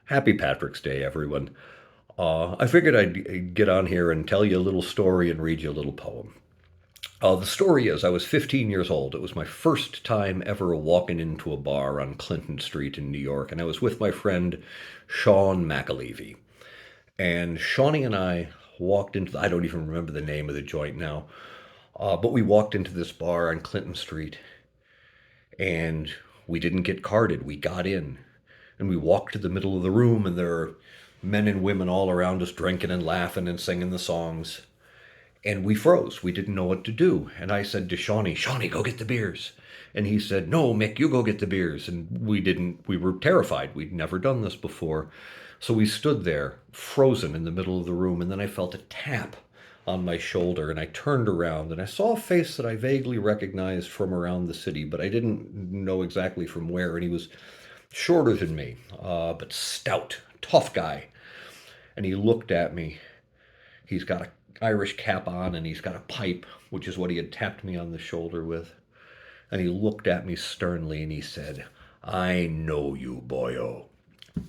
Happy Patrick's Day, everyone. I figured I'd get on here and tell you a little story and read you a little poem. The story is I was 15 years old. It was my first time ever walking into a bar on Clinton Street in New York, and I was with my friend Sean McAlevey. And Shawnee and I walked into, I don't even remember the name of the joint now, but we walked into this bar on Clinton Street, and we didn't get carded. We got in, and we walked to the middle of the room, and there are men and women all around us drinking and laughing and singing the songs. And we froze. We didn't know what to do. And I said to Shawnee, go get the beers. And he said, no, Mick, you go get the beers. And we didn't, we were terrified. We'd never done this before. So we stood there, frozen in the middle of the room. And then I felt a tap on my shoulder. And I turned around and I saw a face that I vaguely recognized from around the city, but I didn't know exactly from where. And he was shorter than me, but stout, tough guy. And he looked at me. He's got a Irish cap on and he's got a pipe, which is what he had tapped me on the shoulder with. And he looked at me sternly and he said, I know you, boyo.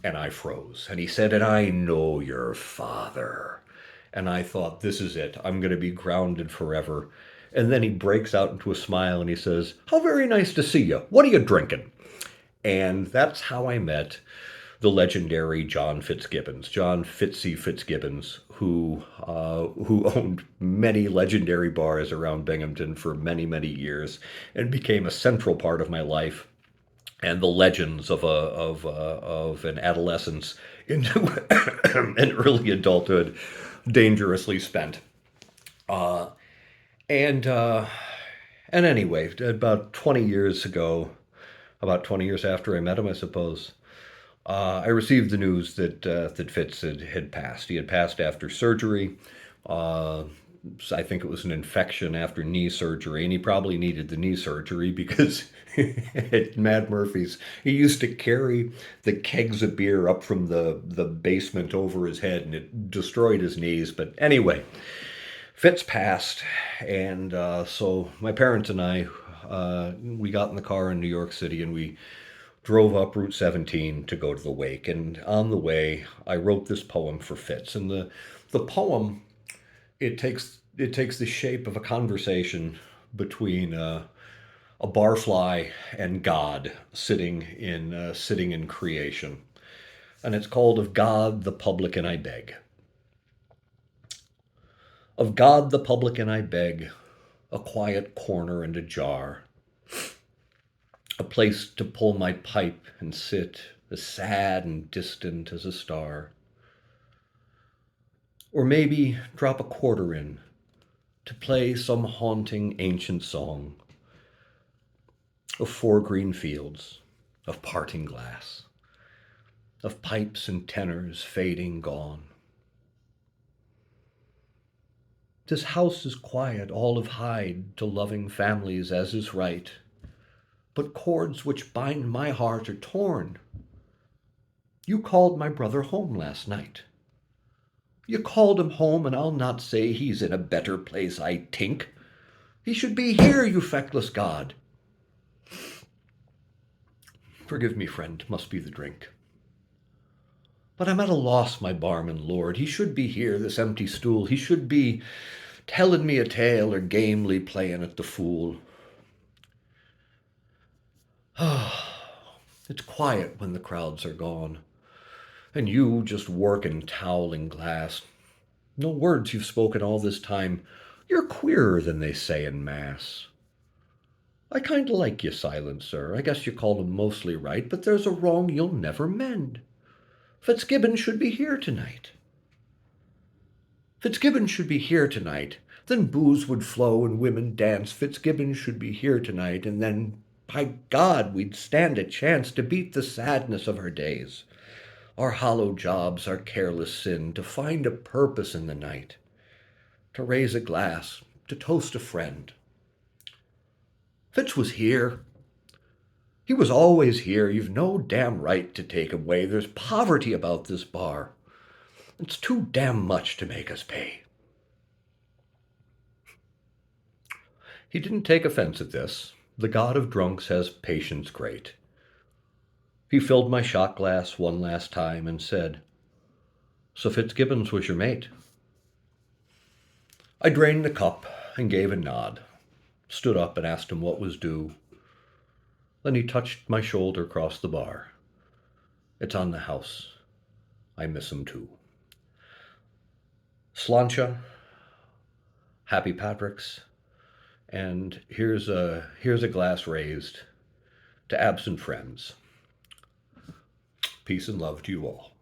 And I froze. And he said, and I know your father. And I thought, this is it. I'm going to be grounded forever. And then he breaks out into a smile and he says, how very nice to see you. What are you drinking? And that's how I met the legendary John Fitzgibbons, John Fitzy Fitzgibbons, who owned many legendary bars around Binghamton for many, many years and became a central part of my life and the legends of an adolescence into an early adulthood dangerously spent. Uh, and uh, and anyway, about 20 years after I met him, I suppose, I received the news that Fitz had passed. He had passed after surgery. Uh, I think it was an infection after knee surgery, and he probably needed the knee surgery because at Mad Murphy's, he used to carry the kegs of beer up from the basement over his head, and it destroyed his knees. But anyway, Fitz passed, and so my parents and I, we got in the car in New York City, and we drove up Route 17 to go to the wake. And on the way, I wrote this poem for Fitz. And the poem, it takes the shape of a conversation between a barfly and God sitting in creation. And it's called Of God the Publican I Beg. Of God the publican I beg, a quiet corner and a jar, a place to pull my pipe and sit as sad and distant as a star. Or maybe drop a quarter in to play some haunting ancient song of four green fields, of parting glass, of pipes and tenors fading gone. This house is quiet, all of hide to loving families as is right, but cords which bind my heart are torn. You called my brother home last night. You called him home, and I'll not say he's in a better place, I tink. He should be here, you feckless God. Forgive me, friend, must be the drink. But I'm at a loss, my barman lord. He should be here, this empty stool. He should be telling me a tale or gamely playing at the fool. It's quiet when the crowds are gone, and you just working towel and glass. No words you've spoken all this time. You're queerer than they say in Mass. I kinda like you silent, sir. I guess you called him mostly right, but there's a wrong you'll never mend. Fitzgibbon should be here tonight. Fitzgibbon should be here tonight. Then booze would flow and women dance. Fitzgibbon should be here tonight, and then, by God, we'd stand a chance to beat the sadness of our days, our hollow jobs, our careless sin, to find a purpose in the night, to raise a glass, to toast a friend. Fitz was here. He was always here. You've no damn right to take him away. There's poverty about this bar. It's too damn much to make us pay. He didn't take offense at this. The god of drunks has patience great. He filled my shot glass one last time and said, "So Fitzgibbons was your mate?" I drained the cup and gave a nod, stood up and asked him what was due. Then he touched my shoulder across the bar. "It's on the house. I miss him too. Sláinte, happy Padraig's, and here's a glass raised to absent friends. Peace and love to you all."